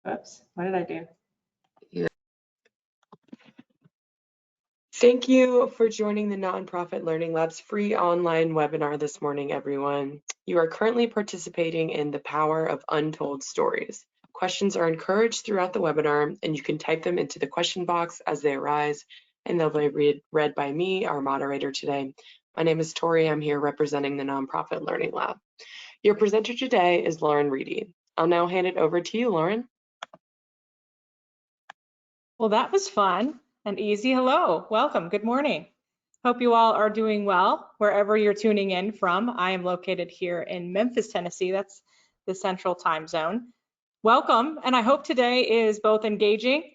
Oops, what did I do? Yeah. Thank you for joining the Nonprofit Learning Lab's free online webinar this morning, everyone. You are currently participating in the power of untold stories. Questions are encouraged throughout the webinar, and you can type them into the question box as they arise, and they'll be read by me, our moderator today. My name is Tori. I'm here representing the Nonprofit Learning Lab. Your presenter today is Lauren Reedy. I'll now hand it over to you, Lauren. Well, that was fun and easy. Hello, welcome, good morning. Hope you all are doing well wherever you're tuning in from. I am located here in Memphis, Tennessee. That's the central time zone. Welcome, and I hope today is both engaging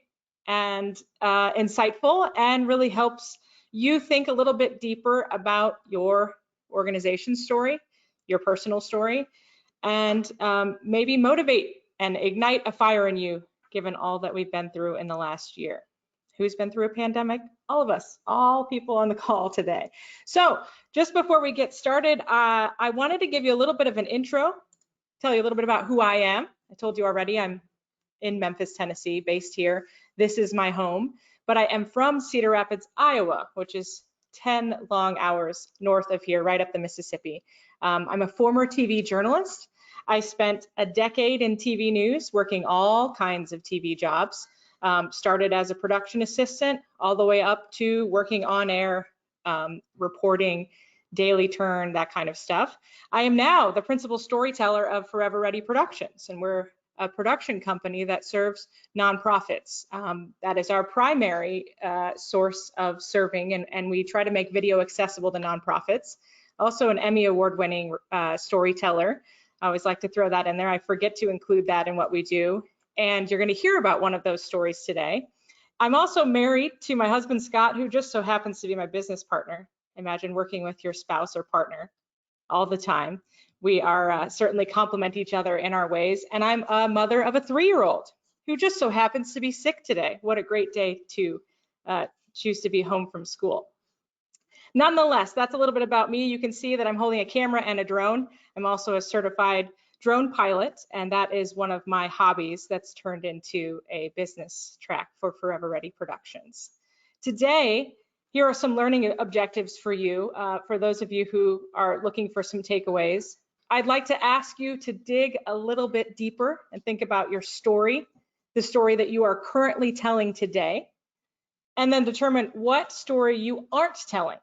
and insightful and really helps you think a little bit deeper about your organization story, your personal story, and maybe motivate and ignite a fire in you given all that we've been through in the last year. Who's been through a pandemic? All of us, all people on the call today. So just before we get started, I wanted to give you a little bit of an intro, tell you a little bit about who I am. I told you already, I'm in Memphis, Tennessee, based here. This is my home, but I am from Cedar Rapids, Iowa, which is 10 long hours north of here, right up the Mississippi. I'm a former TV journalist. I spent a decade in TV news, working all kinds of TV jobs. Started as a production assistant, all the way up to working on air, reporting, daily turn, that kind of stuff. I am now the principal storyteller of Forever Ready Productions, and we're a production company that serves nonprofits. That is our primary source of serving, and we try to make video accessible to nonprofits. Also an Emmy award-winning storyteller. I always like to throw that in there. I forget to include that in what we do. And you're going to hear about one of those stories today. I'm also married to my husband, Scott, who just so happens to be my business partner. Imagine working with your spouse or partner all the time. We are certainly complement each other in our ways. And I'm a mother of a 3-year-old who just so happens to be sick today. What a great day to choose to be home from school. Nonetheless, that's a little bit about me. You can see that I'm holding a camera and a drone. I'm also a certified drone pilot, and that is one of my hobbies that's turned into a business track for Forever Ready Productions. Today, here are some learning objectives for you, for those of you who are looking for some takeaways. I'd like to ask you to dig a little bit deeper and think about your story, the story that you are currently telling today, and then determine what story you aren't telling.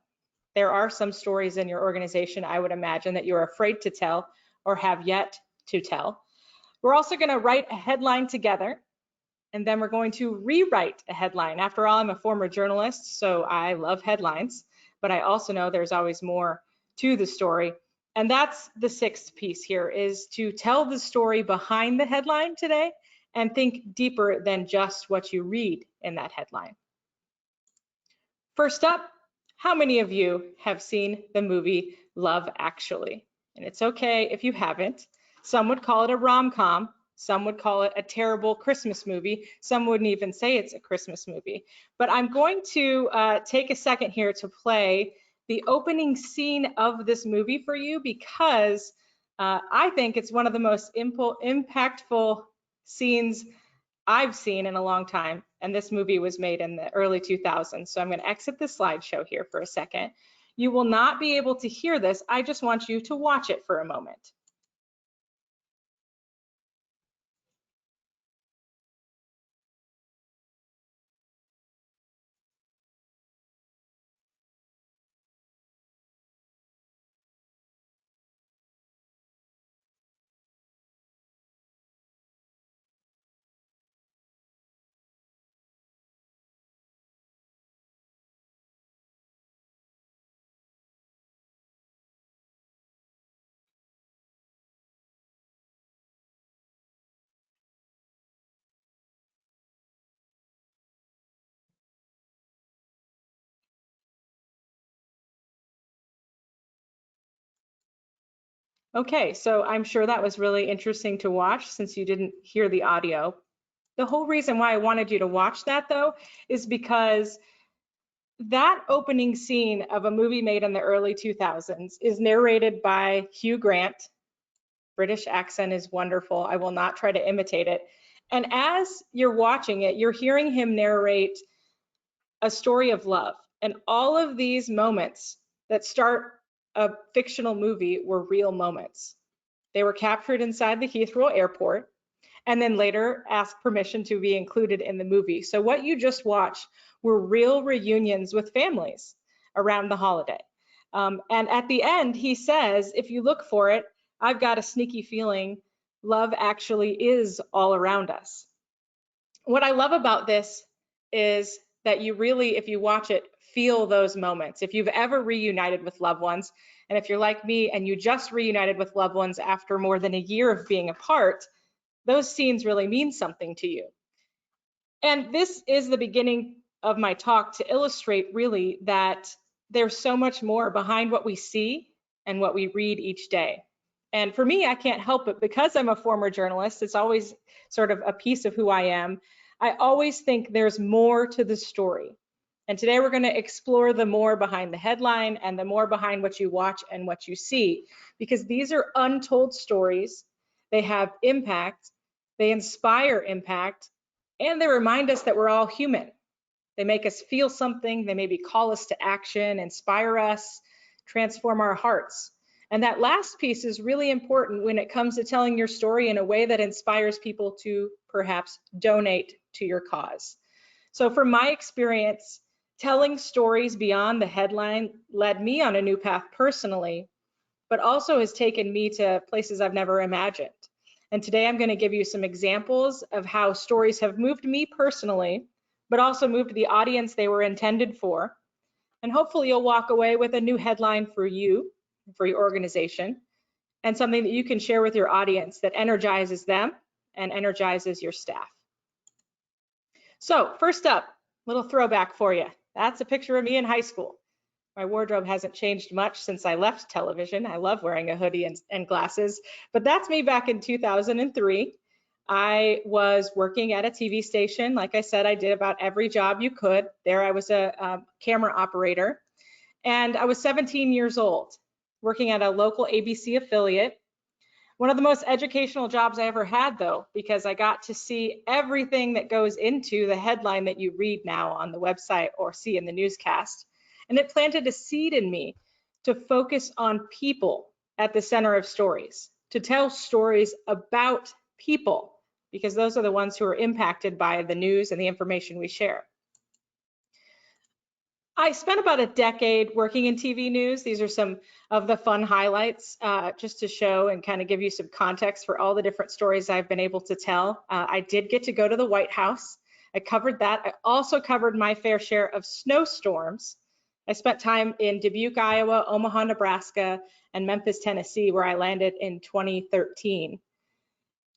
There are some stories in your organization, I would imagine, that you're afraid to tell or have yet to tell. We're also going to write a headline together, and then we're going to rewrite a headline. After all, I'm a former journalist, so I love headlines, but I also know there's always more to the story. And that's the 6th piece here, is to tell the story behind the headline today and think deeper than just what you read in that headline. First up, how many of you have seen the movie Love Actually? And it's okay if you haven't. Some would call it a rom-com. Some would call it a terrible Christmas movie. Some wouldn't even say it's a Christmas movie. But I'm going to take a second here to play the opening scene of this movie for you, because I think it's one of the most impactful scenes I've seen in a long time, and this movie was made in the early 2000s. So I'm going to exit the slideshow here for a second. You will not be able to hear this. I just want you to watch it for a moment. Okay, so I'm sure that was really interesting to watch since you didn't hear the audio. The whole reason why I wanted you to watch that, though, is because that opening scene of a movie made in the early 2000s is narrated by Hugh Grant. British accent is wonderful. I will not try to imitate it. And as you're watching it, you're hearing him narrate a story of love. And all of these moments that start a fictional movie were real moments. They were captured inside the Heathrow airport and then later asked permission to be included in the movie. So what you just watched were real reunions with families around the holiday. And at the end, he says, if you look for it, I've got a sneaky feeling love actually is all around us. What I love about this is that you really, if you watch it, feel those moments. If you've ever reunited with loved ones, and if you're like me and you just reunited with loved ones after more than a year of being apart, those scenes really mean something to you. And this is the beginning of my talk to illustrate really that there's so much more behind what we see and what we read each day. And for me, I can't help it because I'm a former journalist. It's always sort of a piece of who I am. I always think there's more to the story. And today we're going to explore the more behind the headline and the more behind what you watch and what you see, because these are untold stories. They have impact, they inspire impact, and they remind us that we're all human. They make us feel something, they maybe call us to action, inspire us, transform our hearts. And that last piece is really important when it comes to telling your story in a way that inspires people to perhaps donate to your cause. So from my experience, telling stories beyond the headline led me on a new path personally, but also has taken me to places I've never imagined. And today I'm going to give you some examples of how stories have moved me personally, but also moved the audience they were intended for. And hopefully you'll walk away with a new headline for you, for your organization, and something that you can share with your audience that energizes them and energizes your staff. So first up, little throwback for you. That's a picture of me in high school. My wardrobe hasn't changed much since I left television. I love wearing a hoodie and glasses, but that's me back in 2003. I was working at a TV station. Like I said, I did about every job you could. There I was a camera operator, and I was 17 years old, working at a local ABC affiliate. One of the most educational jobs I ever had, though, because I got to see everything that goes into the headline that you read now on the website or see in the newscast. And it planted a seed in me to focus on people at the center of stories, to tell stories about people, because those are the ones who are impacted by the news and the information we share. I spent about a decade working in TV news. These are some of the fun highlights, just to show and kind of give you some context for all the different stories I've been able to tell. I did get to go to the White House. I covered that. I also covered my fair share of snowstorms. I spent time in Dubuque, Iowa, Omaha, Nebraska, and Memphis, Tennessee, where I landed in 2013.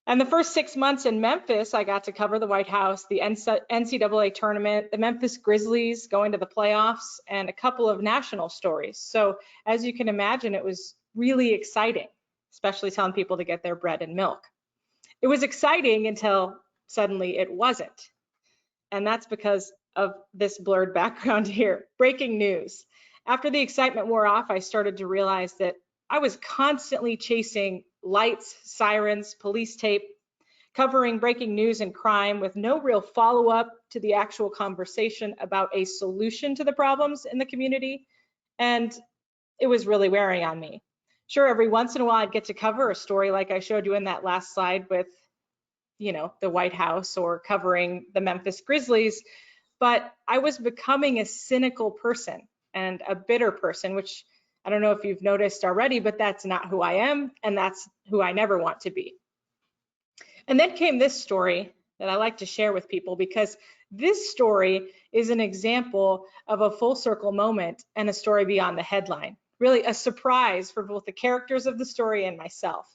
And the first 6 months in Memphis, I got to cover the White House, the NCAA tournament, the Memphis Grizzlies going to the playoffs, and a couple of national stories. So as you can imagine, it was really exciting, especially telling people to get their bread and milk. It was exciting until suddenly it wasn't. And that's because of this blurred background here. Breaking news. After the excitement wore off, I started to realize that I was constantly chasing lights, sirens, police tape, covering breaking news and crime with no real follow-up to the actual conversation about a solution to the problems in the community. And it was really wearing on me. Sure, every once in a while I'd get to cover a story like I showed you in that last slide with, the White House or covering the Memphis Grizzlies, but I was becoming a cynical person and a bitter person, which I don't know if you've noticed already, but that's not who I am, and that's who I never want to be. And then came this story that I like to share with people, because this story is an example of a full circle moment and a story beyond the headline. Really a surprise for both the characters of the story and myself.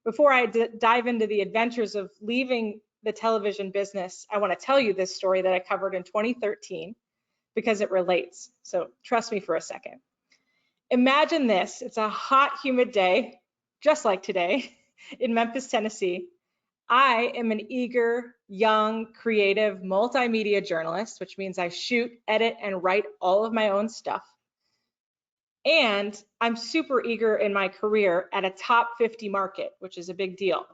Before I dive into the adventures of leaving the television business, I want to tell you this story that I covered in 2013 because it relates. So trust me for a second. Imagine this. It's a hot, humid day, just like today, in Memphis, Tennessee. I am an eager, young, creative multimedia journalist, which means I shoot, edit, and write all of my own stuff. And I'm super eager in my career at a top 50 market, which is a big deal.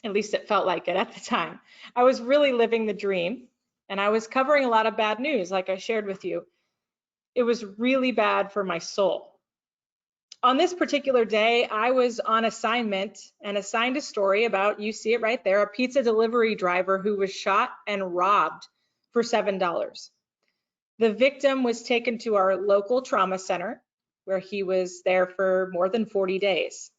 At least it felt like it at the time. I was really living the dream, and I was covering a lot of bad news, like I shared with you. It was really bad for my soul. On this particular day, I was on assignment and assigned a story about, you see it right there, a pizza delivery driver who was shot and robbed for $7. The victim was taken to our local trauma center, where he was there for more than 40 days.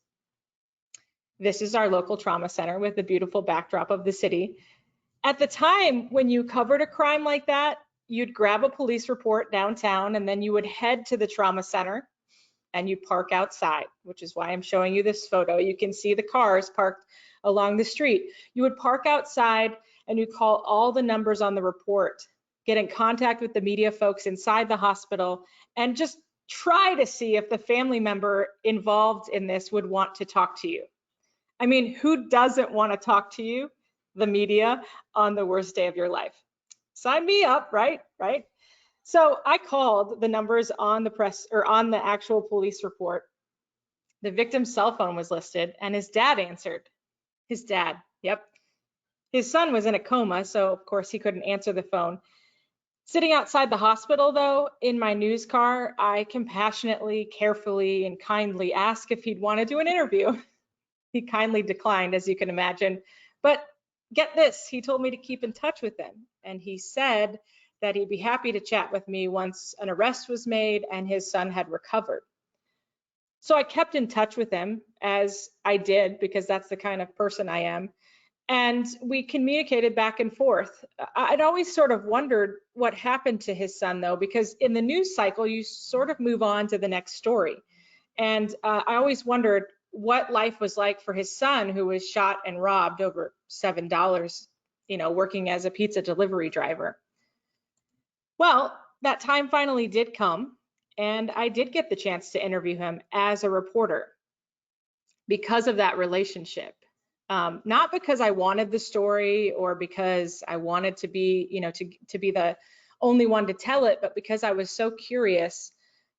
This is our local trauma center with the beautiful backdrop of the city. At the time, when you covered a crime like that, you'd grab a police report downtown, and then you would head to the trauma center and you park outside, which is why I'm showing you this photo. You can see the cars parked along the street. You would park outside and you call all the numbers on the report, get in contact with the media folks inside the hospital, and just try to see if the family member involved in this would want to talk to you. I mean, who doesn't want to talk to you, the media, on the worst day of your life? Sign me up, right? Right? So I called the numbers on the press or on the actual police report. The victim's cell phone was listed and his dad answered. His dad, yep. His son was in a coma, so of course he couldn't answer the phone. Sitting outside the hospital, though, in my news car, I compassionately, carefully, and kindly asked if he'd want to do an interview. He kindly declined, as you can imagine. But get this, he told me to keep in touch with him. And he said that he'd be happy to chat with me once an arrest was made and his son had recovered. So I kept in touch with him, as I did, because that's the kind of person I am. And we communicated back and forth. I'd always sort of wondered what happened to his son, though, because in the news cycle, you sort of move on to the next story. And I always wondered what life was like for his son, who was shot and robbed over $7, working as a pizza delivery driver. Well, that time finally did come, and I did get the chance to interview him as a reporter because of that relationship. Not because I wanted the story or because I wanted to be, to be the only one to tell it, but because I was so curious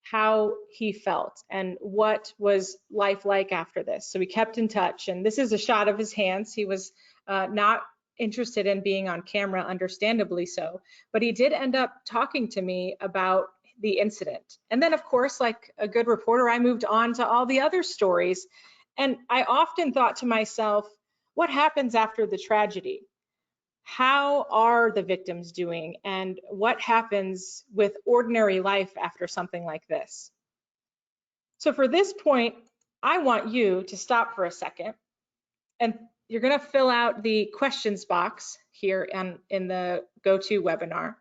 how he felt and what was life like after this. So we kept in touch, and this is a shot of his hands. He was not interested in being on camera, understandably so, but he did end up talking to me about the incident. And then, of course, like a good reporter, I moved on to all the other stories. And I often thought to myself, what happens after the tragedy? How are the victims doing? And what happens with ordinary life after something like this? So for this point, I want you to stop for a second, and you're going to fill out the questions box here in the GoToWebinar.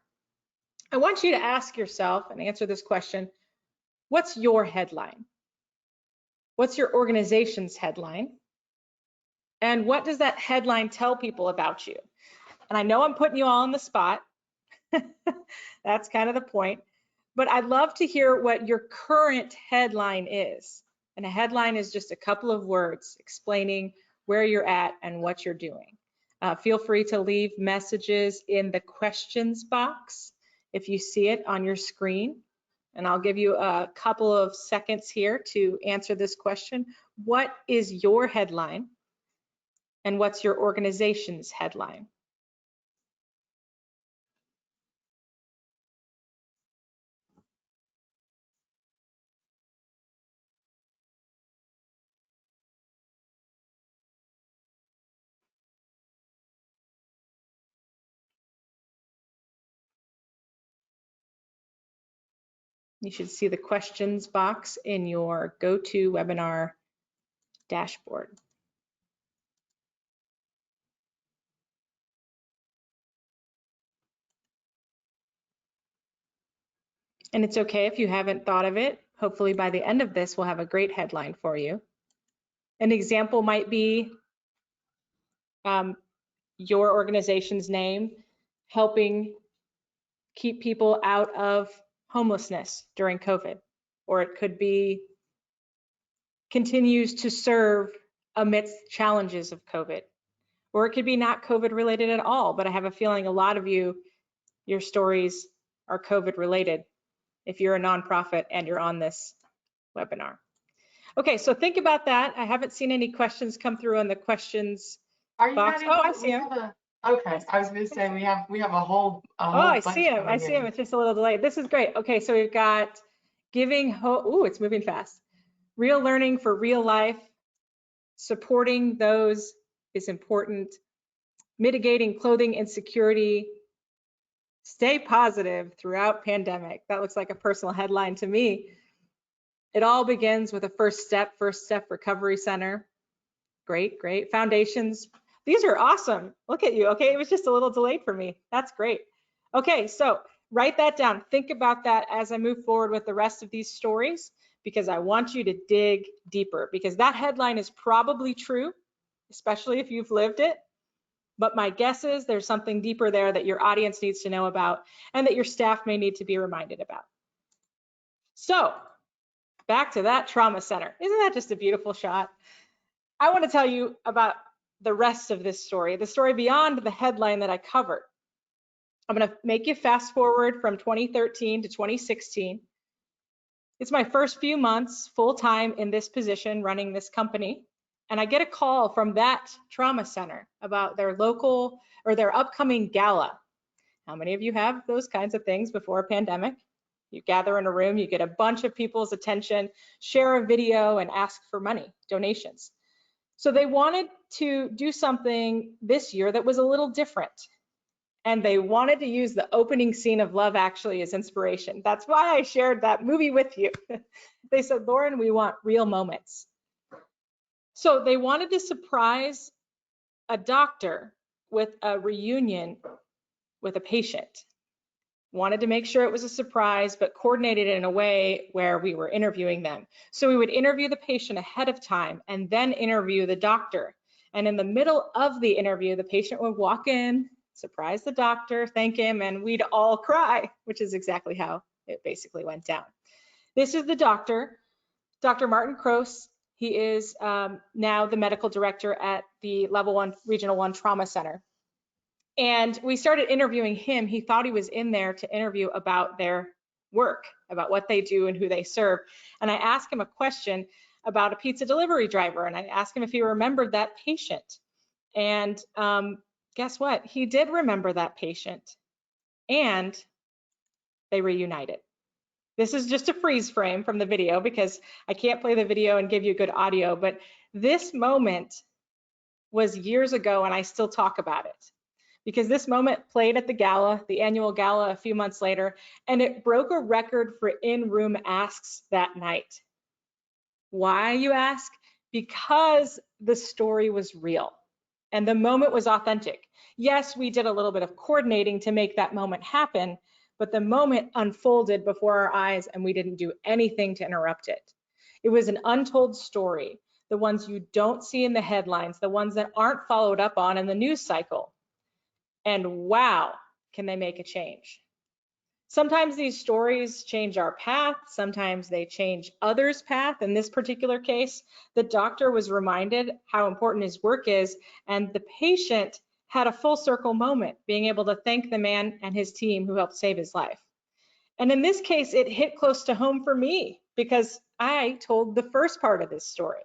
I want you to ask yourself and answer this question: what's your headline? What's your organization's headline? And what does that headline tell people about you? And I know I'm putting you all on the spot. That's kind of the point. But I'd love to hear what your current headline is. And a headline is just a couple of words explaining where you're at and what you're doing. Feel free to leave messages in the questions box if you see it on your screen. And I'll give you a couple of seconds here to answer this question. What is your headline? And what's your organization's headline? You should see the questions box in your GoToWebinar dashboard. And it's okay if you haven't thought of it. Hopefully by the end of this, we'll have a great headline for you. An example might be your organization's name helping keep people out of homelessness during COVID. Or it could be continues to serve amidst challenges of COVID. Or it could be not COVID related at all, but I have a feeling a lot of you, your stories are COVID related if you're a nonprofit and you're on this webinar. Okay, so think about that. I haven't seen any questions come through on the questions Are you box. not Oh, able I to, see we him. have a, okay, I was gonna say we have a whole Oh, I see bunch him. I coming see him. in. It's just a little delayed. This is great. Okay, so we've got giving hope. Ooh, it's moving fast. Real learning for real life. Supporting those is important. Mitigating clothing insecurity. Stay positive throughout pandemic. That looks like a personal headline to me. It all begins with a first step recovery center. Great, great. Foundations. These are awesome. Look at you. Okay, it was just a little delayed for me. That's great. Okay, so write that down. Think about that as I move forward with the rest of these stories, because I want you to dig deeper, because that headline is probably true, especially if you've lived it. But my guess is there's something deeper there that your audience needs to know about and that your staff may need to be reminded about. So back to that trauma center. Isn't that just a beautiful shot? I want to tell you about the rest of this story, the story beyond the headline that I covered. I'm going to make you fast forward from 2013 to 2016. It's my first few months full time in this position running this company. And I get a call from that trauma center about their local or their upcoming gala. How many of you have those kinds of things before a pandemic? You gather in a room, you get a bunch of people's attention, share a video, and ask for money, donations. So they wanted to do something this year that was a little different. And they wanted to use the opening scene of Love Actually as inspiration. That's why I shared that movie with you. They said, Lauren, we want real moments. So they wanted to surprise a doctor with a reunion with a patient. Wanted to make sure it was a surprise, but coordinated it in a way where we were interviewing them. So we would interview the patient ahead of time and then interview the doctor. And in the middle of the interview, the patient would walk in, surprise the doctor, thank him, and we'd all cry, which is exactly how it basically went down. This is the doctor, Dr. Martin Kroos. He is now the medical director at the Level 1 Regional 1 Trauma Center. And we started interviewing him. He thought he was in there to interview about their work, about what they do and who they serve. And I asked him a question about a pizza delivery driver, and I asked him if he remembered that patient. And guess what? He did remember that patient, and they reunited. This is just a freeze frame from the video because I can't play the video and give you good audio, but this moment was years ago, and I still talk about it. Because this moment played at the gala, the annual gala, a few months later, and it broke a record for in-room asks that night. Why, you ask? Because the story was real and the moment was authentic. Yes, we did a little bit of coordinating to make that moment happen, but the moment unfolded before our eyes and we didn't do anything to interrupt it. It was an untold story, the ones you don't see in the headlines, the ones that aren't followed up on in the news cycle. And wow, can they make a change? Sometimes these stories change our path. Sometimes they change others' path. In this particular case, the doctor was reminded how important his work is, and the patient had a full circle moment, being able to thank the man and his team who helped save his life. And in this case, it hit close to home for me because I told the first part of this story.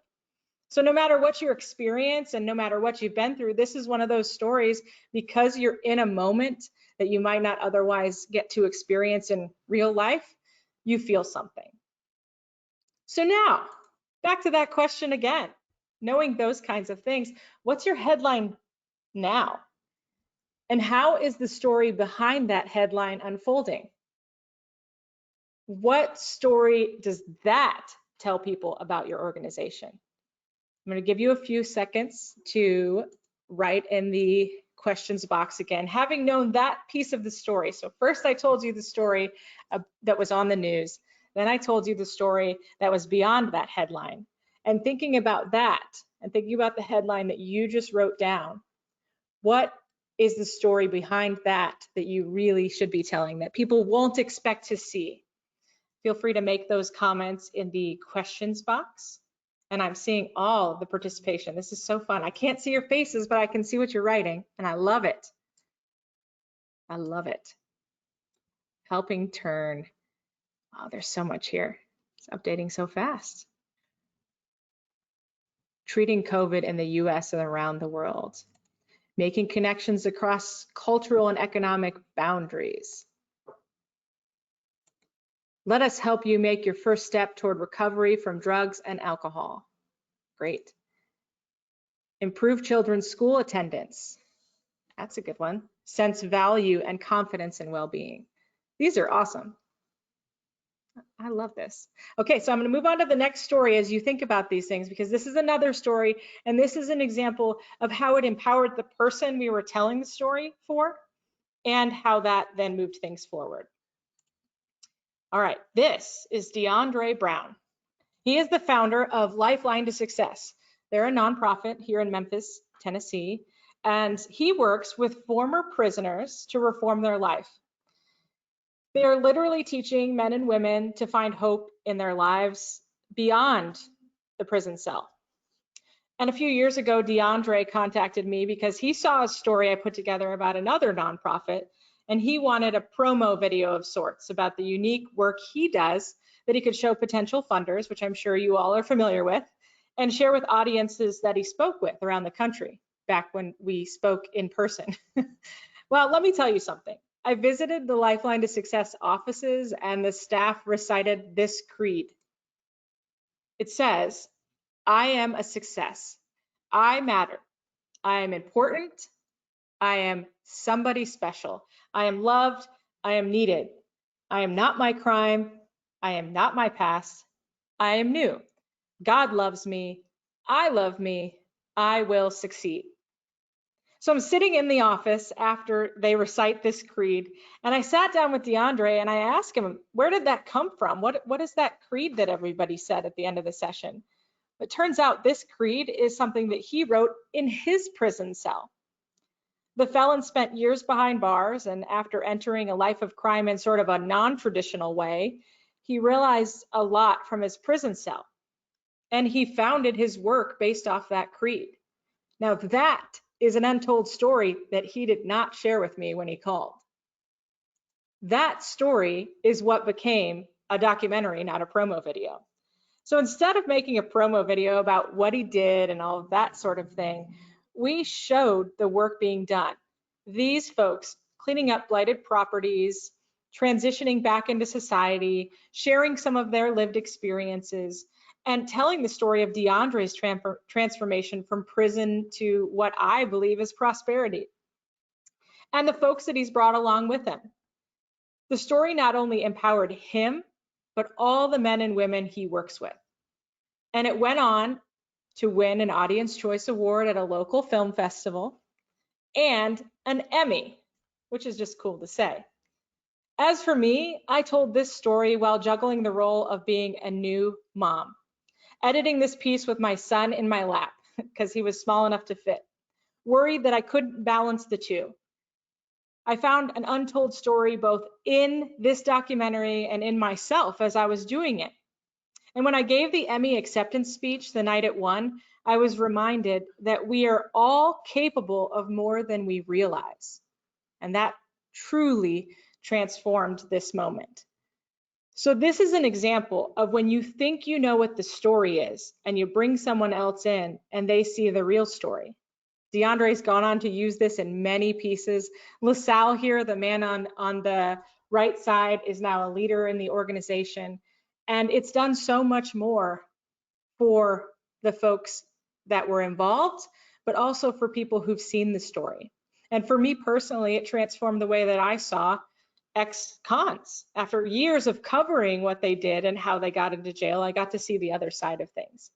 So no matter what your experience and no matter what you've been through, this is one of those stories because you're in a moment that you might not otherwise get to experience in real life, you feel something. So now, back to that question again, knowing those kinds of things, what's your headline now? And how is the story behind that headline unfolding? What story does that tell people about your organization? I'm going to give you a few seconds to write in the questions box again, having known that piece of the story. So first I told you the story that was on the news. Then I told you the story that was beyond that headline. And thinking about that and thinking about the headline that you just wrote down, what is the story behind that that you really should be telling that people won't expect to see? Feel free to make those comments in the questions box. And I'm seeing all the participation. This is so fun. I can't see your faces, but I can see what you're writing, and I love it. I love it. Helping turn. Oh, there's so much here. It's updating so fast. Treating COVID in the US and around the world. making connections across cultural and economic boundaries. Let us help you make your first step toward recovery from drugs and alcohol. Great. Improve children's school attendance. That's a good one. Sense value and confidence and well-being. These are awesome. I love this. Okay, so I'm going to move on to the next story as you think about these things, because this is another story, and this is an example of how it empowered the person we were telling the story for, and how that then moved things forward. All right, this is Deandre Brown. He is the founder of Lifeline to Success. They're a nonprofit here in Memphis, Tennessee, and he works with former prisoners to reform their life. They are literally teaching men and women to find hope in their lives beyond the prison cell. And a few years ago, Deandre contacted me because he saw a story I put together about another nonprofit, and he wanted a promo video of sorts about the unique work he does that he could show potential funders, which I'm sure you all are familiar with, and share with audiences that he spoke with around the country back when we spoke in person. Well, let me tell you something. I visited the Lifeline to Success offices, and the staff recited this creed. It says, I am a success. I matter. I am important. I am somebody special. I am loved. I am needed. I am not my crime. I am not my past. I am new. God loves me. I love me. I will succeed. So I'm sitting in the office after they recite this creed, and I sat down with Deandre and I asked him, where did that come from? What is that creed that everybody said at the end of the session? It turns out this creed is something that he wrote in his prison cell. The felon spent years behind bars, and after entering a life of crime in sort of a non-traditional way, he realized a lot from his prison cell, and he founded his work based off that creed. Now that is an untold story that he did not share with me when he called. That story is what became a documentary, not a promo video. So instead of making a promo video about what he did and all of that sort of thing, we showed the work being done. These folks cleaning up blighted properties, transitioning back into society, sharing some of their lived experiences, and telling the story of Deandre's transformation from prison to what I believe is prosperity, and the folks that he's brought along with him. The story not only empowered him, but all the men and women he works with. And it went on to win an Audience Choice Award at a local film festival and an Emmy, which is just cool to say. As for me, I told this story while juggling the role of being a new mom, editing this piece with my son in my lap because he was small enough to fit, worried that I couldn't balance the two. I found an untold story both in this documentary and in myself as I was doing it. And when I gave the Emmy acceptance speech the night it won, I was reminded that we are all capable of more than we realize. And that truly transformed this moment. So this is an example of when you think you know what the story is and you bring someone else in and they see the real story. Deandre's gone on to use this in many pieces. LaSalle here, the man on the right side, is now a leader in the organization. And it's done so much more for the folks that were involved, but also for people who've seen the story. And for me personally, it transformed the way that I saw ex-cons. After years of covering what they did and how they got into jail, I got to see the other side of things.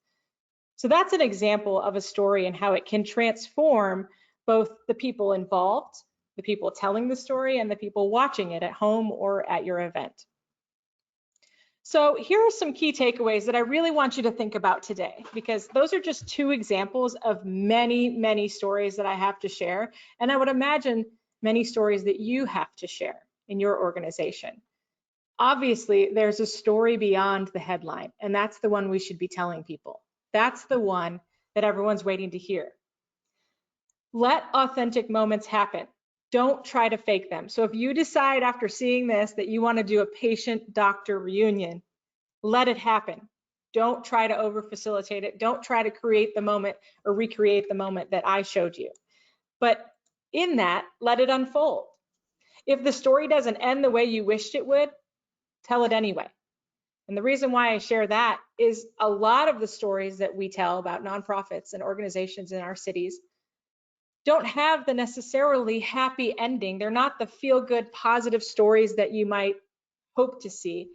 So that's an example of a story and how it can transform both the people involved, the people telling the story, and the people watching it at home or at your event. So here are some key takeaways that I really want you to think about today, because those are just two examples of many, many stories that I have to share. And I would imagine many stories that you have to share in your organization. Obviously, there's a story beyond the headline, and that's the one we should be telling people. That's the one that everyone's waiting to hear. Let authentic moments happen. Don't try to fake them. So if you decide after seeing this that you want to do a patient-doctor reunion, let it happen. Don't try to over-facilitate it. Don't try to create the moment or recreate the moment that I showed you. but in that, let it unfold. If the story doesn't end the way you wished it would, tell it anyway. And the reason why I share that is a lot of the stories that we tell about nonprofits and organizations in our cities don't have the necessarily happy ending. They're not the feel-good, positive stories that you might hope to see,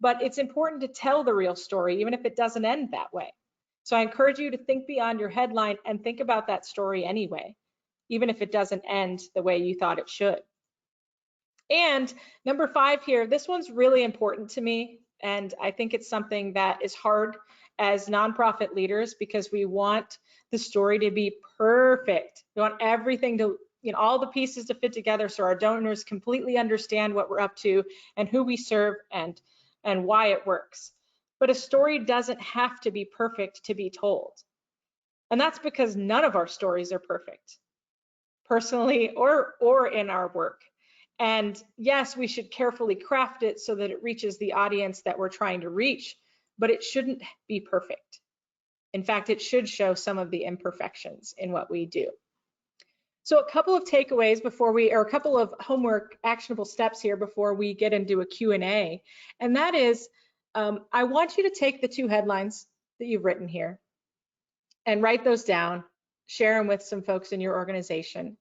but it's important to tell the real story, even if it doesn't end that way. So I encourage you to think beyond your headline and think about that story anyway, even if it doesn't end the way you thought it should. And number 5 here, this one's really important to me. And I think it's something that is hard as nonprofit leaders because we want the story to be perfect. We want everything to, all the pieces to fit together so our donors completely understand what we're up to and who we serve and why it works. But a story doesn't have to be perfect to be told. And that's because none of our stories are perfect, personally or in our work. And yes, we should carefully craft it so that it reaches the audience that we're trying to reach, but it shouldn't be perfect. In fact, it should show some of the imperfections in what we do. So a couple of takeaways or a couple of homework actionable steps here before we get into a Q&A. And that is, I want you to take the 2 headlines that you've written here and write those down, share them with some folks in your organization,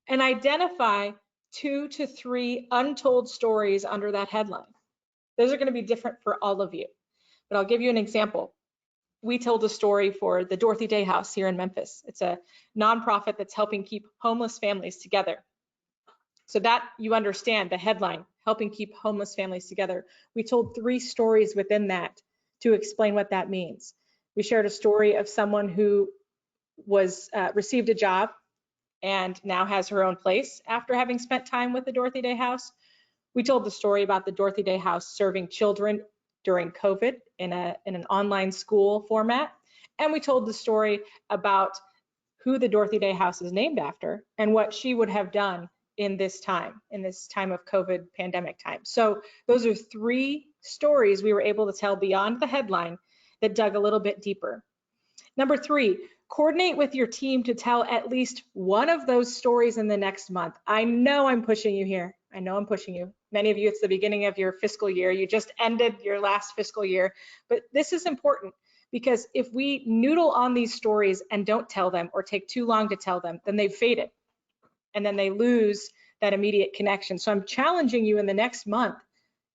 and identify 2 to 3 untold stories under that headline. Those are going to be different for all of you, but I'll give you an example. We told a story for the Dorothy Day House here in Memphis. It's a nonprofit that's helping keep homeless families together. So that you understand the headline, helping keep homeless families together. We told 3 stories within that to explain what that means. We shared a story of someone who was received a job and now has her own place after having spent time with the Dorothy Day House. We told the story about the Dorothy Day House serving children during COVID in an online school format. And we told the story about who the Dorothy Day House is named after and what she would have done in this time of COVID pandemic time. So those are 3 stories we were able to tell beyond the headline that dug a little bit deeper. Number 3, coordinate with your team to tell at least one of those stories in the next month. I know I'm pushing you here. I know I'm pushing you. Many of you, it's the beginning of your fiscal year. You just ended your last fiscal year. But this is important because if we noodle on these stories and don't tell them or take too long to tell them, then they've faded and then they lose that immediate connection. So I'm challenging you in the next month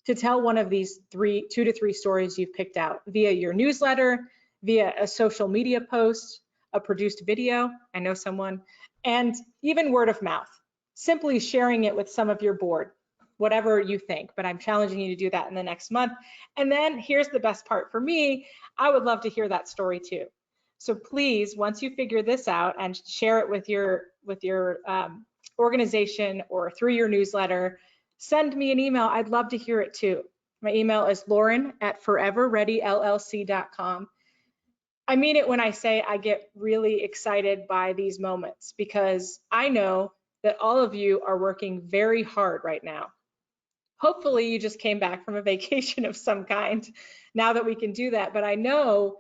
to tell one of these 2 to 3 stories you've picked out via your newsletter, via a social media post, a produced video, I know someone, and even word of mouth, simply sharing it with some of your board, whatever you think, but I'm challenging you to do that in the next month. And then here's the best part for me, I would love to hear that story too. So please, once you figure this out and share it with your organization or through your newsletter, send me an email. I'd love to hear it too. My email is lauren@foreverreadyllc.com. I mean it when I say I get really excited by these moments because I know that all of you are working very hard right now. Hopefully you just came back from a vacation of some kind now that we can do that, but I know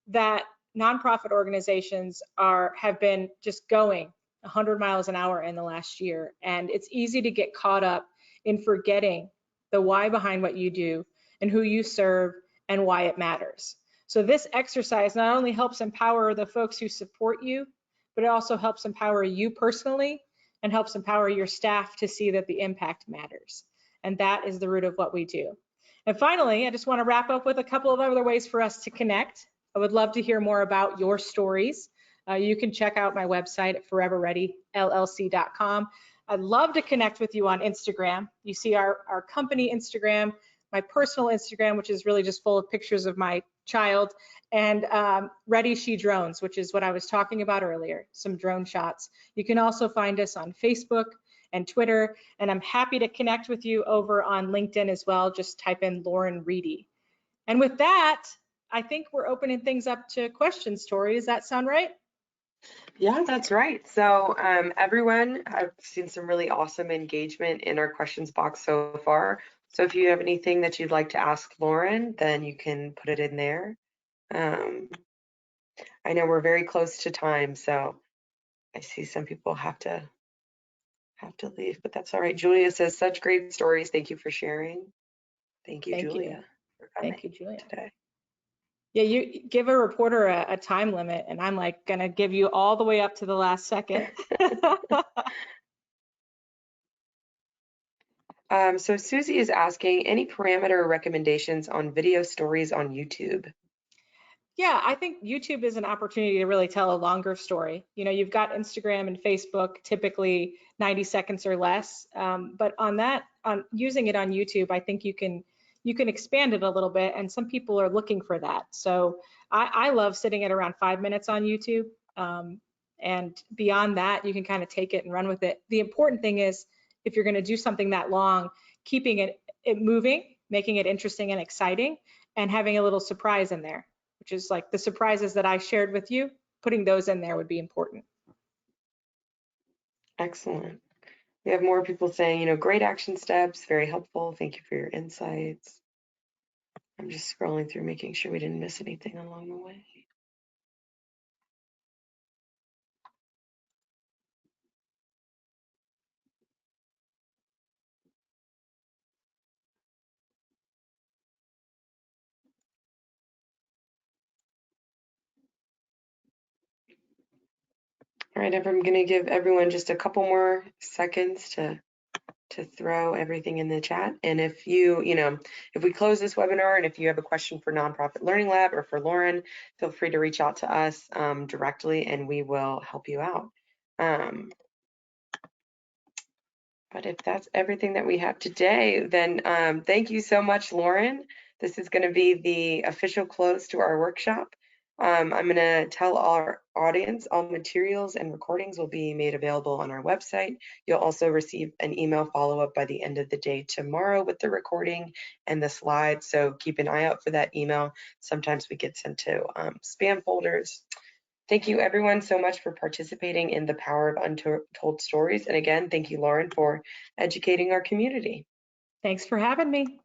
that nonprofit organizations have been just going 100 miles an hour in the last year, and it's easy to get caught up in forgetting the why behind what you do and who you serve and why it matters. So this exercise not only helps empower the folks who support you, but it also helps empower you personally and helps empower your staff to see that the impact matters. And that is the root of what we do. And finally, I just want to wrap up with a couple of other ways for us to connect. I would love to hear more about your stories. You can check out my website at foreverreadyllc.com. I'd love to connect with you on Instagram. You see our company Instagram, my personal Instagram, which is really just full of pictures of my child, and Ready She Drones, which is what I was talking about earlier, some drone shots. You can also find us on Facebook and Twitter, and I'm happy to connect with you over on LinkedIn as well. Just type in Lauren Reedy. And with that, I think we're opening things up to questions, Tori. Does that sound right? Yeah, that's right. So everyone, I've seen some really awesome engagement in our questions box so far. So if you have anything that you'd like to ask Lauren, then you can put it in there. I know we're very close to time, so I see some people have to leave, but that's all right. Julia says, such great stories. Thank you for sharing. Thank you, Thank you. Julia, for coming Thank you, Julia. today. Yeah, you give a reporter a time limit, and I'm like gonna give you all the way up to the last second. So Susie is asking, any parameter recommendations on video stories on YouTube? Yeah, I think YouTube is an opportunity to really tell a longer story. You know, you've got Instagram and Facebook, typically 90 seconds or less. But on using it on YouTube, I think you can expand it a little bit, and some people are looking for that. So I love sitting at around 5 minutes on YouTube. And beyond that, you can kind of take it and run with it. The important thing is, if you're going to do something that long, keeping it moving, making it interesting and exciting, and having a little surprise in there, which is like the surprises that I shared with you. Putting those in there would be important. Excellent. We have more people saying, you know, great action steps, very helpful. Thank you for your insights. I'm just scrolling through, making sure we didn't miss anything along the way. All right, I'm going to give everyone just a couple more seconds to throw everything in the chat. And if if we close this webinar and if you have a question for Nonprofit Learning Lab or for Lauren, feel free to reach out to us directly and we will help you out. But if that's everything that we have today, then thank you so much, Lauren. This is going to be the official close to our workshop. I'm going to tell our audience all materials and recordings will be made available on our website. You'll also receive an email follow-up by the end of the day tomorrow with the recording and the slides, so keep an eye out for that email. Sometimes we get sent to spam folders. Thank you everyone so much for participating in the Power of Untold Stories. And again, thank you, Lauren, for educating our community. Thanks for having me.